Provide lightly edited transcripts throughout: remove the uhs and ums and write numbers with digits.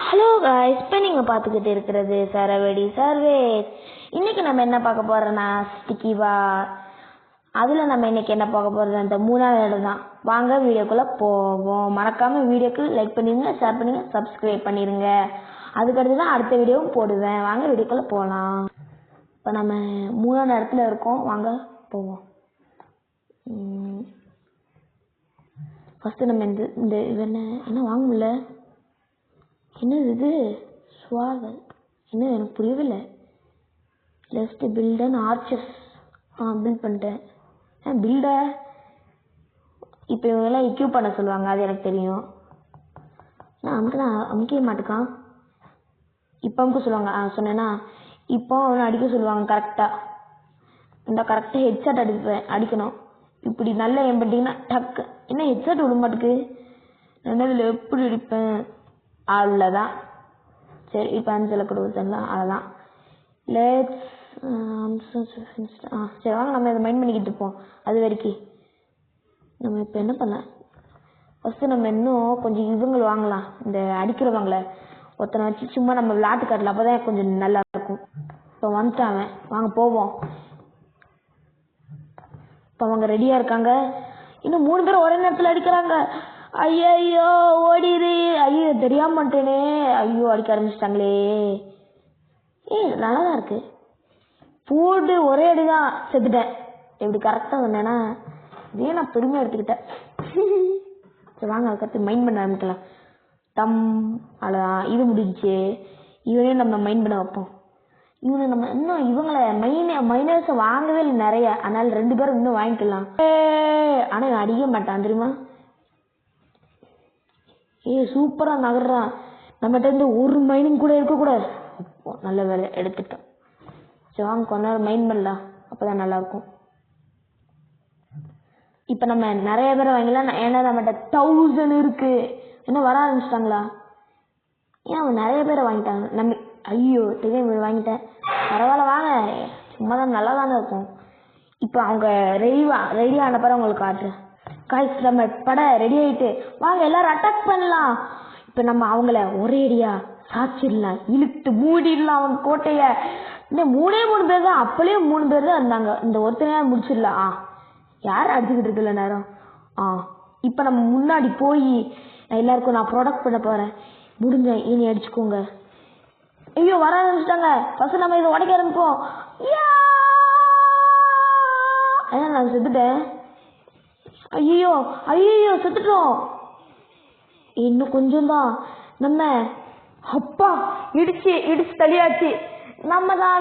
Hello guys, இப்போ நீங்கள் பார்த்துக்கிட்டு இருக்கிறது சரவெடி சர்வேஸ். இன்னைக்கு நம்ம என்ன பார்க்க போகிறோன்னா ஸ்டிக்கி பார். அதில் நம்ம இன்னைக்கு என்ன பார்க்க போகிறது, அந்த மூணாவது இடம் தான். வாங்க வீடியோக்குள்ளே போவோம். மறக்காமல் வீடியோக்கு லைக் பண்ணிடுங்க, ஷேர் பண்ணுங்க, சப்ஸ்கிரைப் பண்ணிடுங்க. அதுக்கடுத்து தான் அடுத்த வீடியோவும் போடுவேன். வாங்க வீடியோக்குள்ளே போகலாம். இப்போ நம்ம மூணாவது இடத்துல இருக்கோம், வாங்க போவோம். ஃபஸ்ட்டு நம்ம இந்த என்ன வாங்க முடியல. என்னது இது ஸ்வாகல்? என்ன எனக்கு புரியவில்லை. Least build and arches. Build பண்ணிட்டேன். பில்ட இப்போ இவங்கெல்லாம் எக்யூப் பண்ண சொல்லுவாங்க, அது எனக்கு தெரியும். நான் அமுக்க மாட்டேக்கான். இப்போ அமுக்க சொல்லுவாங்க. சொன்னேன்னா இப்போ அவனை அடிக்க சொல்லுவாங்க. கரெக்டாக கரெக்டாக ஹெட்செட் அடிக்கணும். இப்படி நல்லா ஏன் பண்ணிட்டீங்கன்னா டக்கு. என்ன ஹெட்செட் விட மாட்டுக்கு, நல்லதில் எப்படி அடிப்பேன்? அவ்வளோதான். சரி, இப்போ அஞ்சலை கொடுத்தலாம். அவ்வளோதான். சரி வாங்க நம்ம இதை மைண்ட் பண்ணிக்கிட்டு இருப்போம். அது வரைக்கும் நம்ம இப்போ என்ன பண்ணலாம், ஃபஸ்ட்டு நம்ம இன்னும் கொஞ்சம் இவங்களை வாங்கலாம். இந்த அடிக்கிறவங்கள ஒருத்தனை வச்சு சும்மா நம்ம விளையாட்டு காட்டல, அப்போ தான் கொஞ்சம் நல்லா இருக்கும். இப்போ வந்துட்டாங்க, வாங்க போவோம். இப்போ அவங்க ரெடியாக இருக்காங்க. இன்னும் 3 பேர் ஒரே நேரத்தில் அடிக்கிறாங்க. ஐயோ ஓடிடு. ஐயோ தெரியாம மாட்டேனே. ஐயோ அடிக்க ஆரம்பிச்சிட்டாங்களே. நல்லா தான் இருக்கு. போட்டு ஒரே அடிதான் செத்துட்டேன். எப்படி கரெக்டாக சொன்னேன்னா இதே நான் பெருமையாக எடுத்துக்கிட்டேன். சரி வாங்க அதுக்கடுத்து மைண்ட் பண்ண ஆரம்பிக்கலாம். அவ்வளோதான், இது முடிஞ்சிச்சு. இவனையும் நம்ம மைண்ட் பண்ண வைப்போம். இவனை நம்ம இன்னும் இவங்களை மைனஸை வாங்கவே இல்லை நிறைய, அதனால 2 பேரும் இன்னும் வாங்கிக்கலாம். ஆனால் அடிக்க மாட்டான் தெரியுமா. சூப்பராக நகர்றான். நம்மகிட்ட இருந்து ஒரு மைனிங் கூட இருக்கக்கூடாது. நல்ல வேலை எடுத்துட்டோம். சரி வாங்க கொஞ்ச நேரம் மைண்ட் பண்ணலாம், அப்போதான் நல்லாயிருக்கும். இப்போ நம்ம நிறைய பேரை வாங்கலாம். ஏன்னா நம்மகிட்ட 1000 இருக்கு. என்ன வர ஆரம்பிச்சிட்டாங்களா? ஏன் அவன் நிறைய பேரை வாங்கிட்டாங்க. நம்ம ஐயோ தெரியும் வாங்கிட்டேன். பரவாயில்ல வாங்க, சும்மா தான் நல்லா தானே இருக்கும். இப்போ அவங்க ரெடி ஆன பிறகு அவங்களுக்கு காட்டுறேன். காய்ஸ் நம்ம படம் ரெடி ஆகிட்டு வாங்க எல்லாரும் அட்டாக் பண்ணலாம். இப்போ நம்ம அவங்கள ஒரே அடியா சாச்சிடலாம், இழுத்து மூடிடலாம் அவங்க கோட்டைய. இன்னும் 3 பேர் தான், அப்பலேயே 3 பேர் தான் இருந்தாங்க. இந்த ஒருத்தனையா முடிச்சிடலாம். யார் அடிச்சுக்கிட்டு இருக்குல்ல நேரம். இப்போ நம்ம முன்னாடி போய் எல்லாருக்கும் நான் ப்ரொடக்ட் பண்ண போகிறேன். முடிஞ்ச இனி அடிச்சுக்கோங்க. ஐயோ வர ஆரம்பிச்சிட்டாங்க. ஃபர்ஸ்ட் நம்ம இதை உடைக்க ஆரம்பிப்போம். ஏன்னா நான் செத்துட்டேன். ஐயோ செத்துட்டோம். இன்னும் கொஞ்சம் தான். நம்ம அப்பா இடிச்சு தள்ளியாச்சு. நம்ம தான்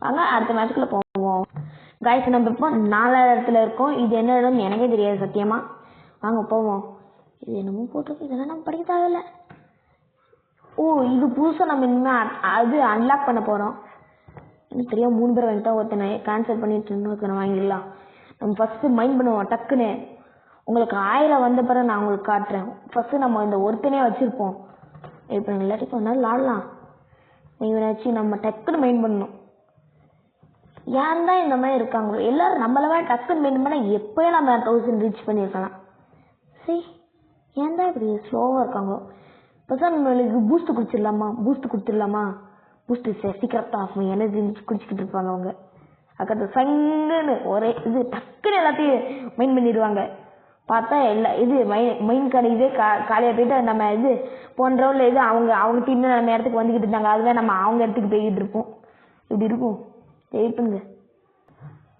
வாங்க அடுத்த மேட்சுக்குள்ள போவோம். காய்ஸ் நம்ம இப்போ 4வது இடத்துல இருக்கோம். இது என்ன இடம் எனக்கே தெரியாது சத்தியமா. வாங்க போவோம். இது என்னமோ போட்டிருக்கு, இதெல்லாம் நம்ம படிக்க தேவையில்ல. இது புதுசாக நம்ம இனிமேல் அது அன்லாக் பண்ண போகிறோம். எனக்கு தெரியும் 3 பேர் வாங்கிட்டா ஒருத்தனை கேன்சல் பண்ணிட்டு ஒருத்தனை வாங்கிடலாம். நம்ம ஃபஸ்ட்டு மைண்ட் பண்ணுவோம் டக்குன்னு. உங்களுக்கு 1000 வந்த பிறகு நான் உங்களுக்கு காட்டுறேன். ஃபஸ்ட்டு நம்ம இந்த ஒருத்தனே வச்சுருப்போம். இப்போ இல்லாட்டி கொஞ்ச நாள் விளாடலாம். இவனை வச்சு நம்ம டக்குன்னு மைண்ட் பண்ணணும். ஏன் தான் இந்த மாதிரி இருக்காங்களோ எல்லாரும் நம்மளவா டக்குன்னு மைண்ட் பண்ணால் எப்போயே நம்ம 1000 ரீச் பண்ணியிருக்கலாம். சரி ஏன் தான் இப்படி ஸ்லோவாக இருக்காங்களோ. இப்போ நம்மளுக்கு பூஸ்ட் கொடுத்துடலாமா. பூஸ்ட் சீக்கிரட்டாக ஆகும். எனர்ஜி குடிச்சிக்கிட்டு இருப்பாங்க அவங்க. அக்கத்து சங்குன்னு ஒரே இது டக்குன்னு எல்லாத்தையும் மைண்ட் பண்ணிடுவாங்க. பார்த்தா இது மைண்ட் இதே காலியாக போயிட்டு நம்ம இது போன ரவுண்டில் இது அவங்க டீம் நம்ம இடத்துக்கு வந்துக்கிட்டு இருந்தாங்க. அதுவே நம்ம அவங்க இடத்துக்கு போய்கிட்டு இருப்போம். இப்படி இருக்கும். வெயிட்டுங்க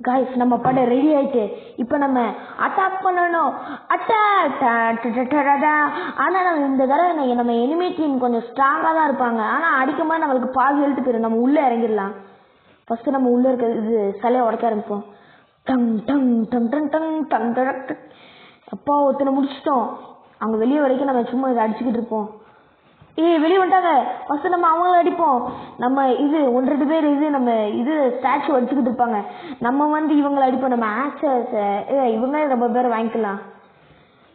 காய்ஸ், நம்ம படம் ரெடி ஆயிட்டு இப்போ நம்ம அட்டாக் பண்ணணும். ஆனால் நம்ம இந்த தடவை நம்ம எனிமி டீம் கொஞ்சம் ஸ்ட்ராங்காக தான் இருப்பாங்க. ஆனால் அடிக்கும்போது நம்மளுக்கு பாதி ஹெல்த் போயிடும். நம்ம உள்ளே இறங்கிடலாம். ஃபஸ்ட்டு நம்ம உள்ளே இருக்க இது சிலையை உடைக்க ஆரம்பிப்போம். Tongue tongue tongue tongue tongue tongue tongue. அப்பா ஒருத்தனை முடிச்சிட்டோம். அவங்க வெளியே வரைக்கும் நம்ம சும்மா இதை அடிச்சுக்கிட்டு இருப்போம். வெளியே வந்துட்டாங்க. ஃபஸ்ட்டு நம்ம அவங்கள அடிப்போம். நம்ம இது 1-2 பேர் இது நம்ம இது ஸ்டாச்சு அடிச்சுக்கிட்டு இருப்பாங்க. நம்ம இவங்களை அடிப்போம். நம்ம ஆக்சஸ் இவங்க ரொம்ப பேர் வாங்கிக்கலாம்.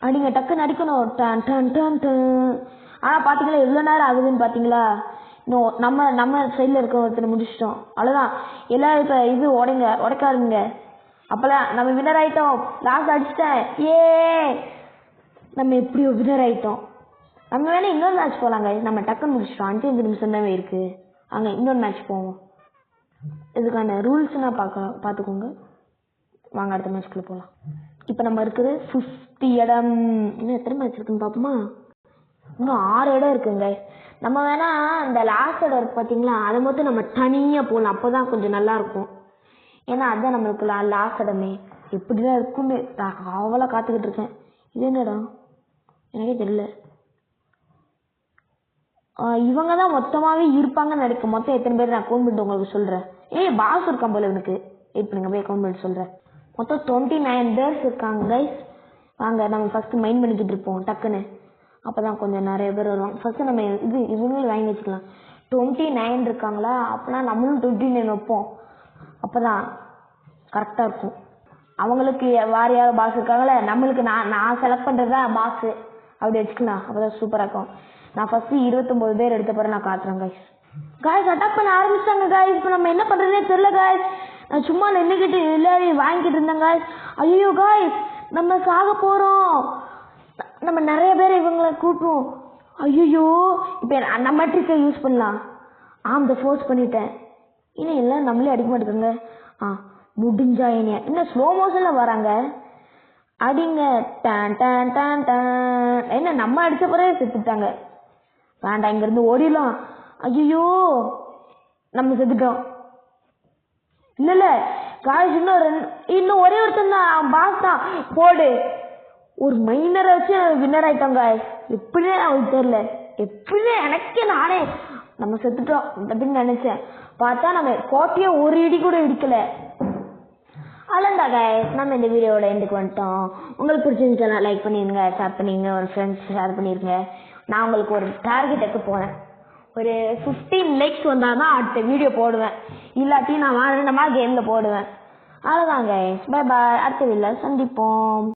அடிங்க டக்குன்னு அடிக்கணும். Done done done done. ஆனால் பார்த்தீங்களா எவ்வளோ நேரம் ஆகுதுன்னு பார்த்தீங்களா. இன்னும் நம்ம சைடில் இருக்க ஒருத்தனை முடிச்சிட்டோம். அவ்வளோதான். எல்லாரும் இப்போ இது உடைக்காருங்க. அப்போல்லாம் நம்ம வின்னர் ஆகிட்டோம். லாஸ்ட் அடிச்சிட்டேன். நம்ம எப்படியோ வினர் ஆயிட்டோம். நம்ம வேணா இன்னொரு மேட்ச் போகலாங்க. நம்ம டக்குன்னு முடிச்சிட்டோம். 5 நிமிஷம் தானே இருக்கு. அங்கே இன்னொரு மேட்ச் போவோம். இதுக்கான ரூல்ஸ்னா பார்த்துக்கோங்க. வாங்க அடுத்த மேட்ச்க்குள்ள போகலாம். இப்போ நம்ம இருக்குது 50 இடம். இன்னும் எத்தனை மேட்ச் இருக்குன்னு பார்ப்போமா? இன்னும் 6 இடம் இருக்குங்க. நம்ம வேணா இந்த லாஸ்ட் இடம் இருக்கு பார்த்தீங்களா, அதை மட்டும் நம்ம தனியாக போகலாம். அப்போ தான் கொஞ்சம் நல்லா இருக்கும். ஏன்னா அதுதான் நம்மளுக்கு லாஸ்ட் இடமே. எப்படிதான் இருக்குன்னு நான் அவ்வளோ காத்துக்கிட்டு இருக்கேன். இது என்ன இடம் எனக்கே தெரியல. இவங்க தான் மொத்தமாகவே இருப்பாங்கன்னு நினைக்க. மொத்தம் எத்தனை பேர் நான் அக்கௌண்ட் பண்ணிட்டு உங்களுக்கு சொல்கிறேன். பாஸ் இருக்கான் போல எனக்கு. வெயிட் பண்ணுங்க, போய் அக்கௌண்ட் பண்ணிட்டு சொல்கிறேன். மொத்தம் 29 பேர்ஸ் இருக்காங்க கைஸ். வாங்க நம்ம ஃபஸ்ட்டு மைண்ட் பண்ணிக்கிட்டு இருப்போம் டக்குன்னு. அப்போ தான் கொஞ்சம் நிறைய பேர் வருவாங்க. ஃபஸ்ட்டு நம்ம இவங்களும் வாங்கி வச்சுக்கலாம். 29 இருக்காங்களா, அப்படின்னா நம்மளும் 29 வைப்போம். அப்போ தான் கரெக்டாக இருக்கும். அவங்களுக்கு வேறு யாரும் பாஸ் இருக்காங்களே, நம்மளுக்கு நான் செலக்ட் பண்ணுறது தான் பாஸு. அப்படி வச்சுக்கலாம். அப்போ தான் சூப்பராக இருக்கும். நான் ஃபஸ்ட்டு 29 பேர் எடுத்த பிறகு நான் காட்டுறேன் கைஸ். அட்டாக் பண்ண ஆரம்பிச்சிட்டாங்க கைஸ். இப்போ நம்ம என்ன பண்ணுறதுனே தெரியல கைஸ். நான் சும்மா நின்றுக்கிட்டு எல்லாரையும் வாங்கிக்கிட்டு இருந்தேன் கைஸ். ஐயோ கைஸ், நம்ம சாக போகிறோம். நம்ம நிறைய பேர் இவங்களை கூப்பிடுவோம். ஐயோ, இப்போ நம்ம ட்ரிக்கை யூஸ் பண்ணலாம். இந்த ஃபோர்ஸ் பண்ணிட்டேன். இன்னும் எல்லாம் நம்மளே அடிக்க மாட்டேங்க. முடிஞ்சா இன்னும் ஸ்லோ மோஷனில் வராங்க. அடிங்க. டான் டான் டான் டான். என்ன நம்ம அடித்த பிறகு செத்துட்டாங்க. வேண்டாம், இங்கேருந்து ஓடிடலாம். ஐயோ, நம்ம செத்துட்டோம். இல்லை காலேஜ் இன்னும் ஒரே ஒருத்தன் தான் பாஸ் தான். போடு. ஒரு மைனரை வச்சு வின்னர் ஆயிட்டோம் காய்ஸ். எப்படியே அவங்களுக்கு தெரியல. எப்படியே எனக்கே நானே நம்ம செத்துட்டோம் அப்படின்னு நினைச்சேன். பார்த்தா நம்ம கோட்டையை ஒரு இடி கூட இடிக்கல. அவ்வளோந்தா கைஸ், நம்ம இந்த வீடியோட எண்டுக்கு வந்துட்டோம். உங்களுக்கு பிடிச்சிருந்துச்சுன்னா லைக் பண்ணிடுங்க, ஷேர் பண்ணிடுங்க, ஒரு ஃப்ரெண்ட்ஸ் ஷேர் பண்ணிடுங்க. நான் உங்களுக்கு ஒரு டார்கெட் எடுத்து போனேன். ஒரு 15 லைக்ஸ் வந்தால் தான் அடுத்த வீடியோ போடுவேன். இல்லாட்டி நான் 2 கேமில் போடுவேன். அவ்வளோதான் கைஸ், பை பாய். அடுத்த வீடியோவில் சந்திப்போம்.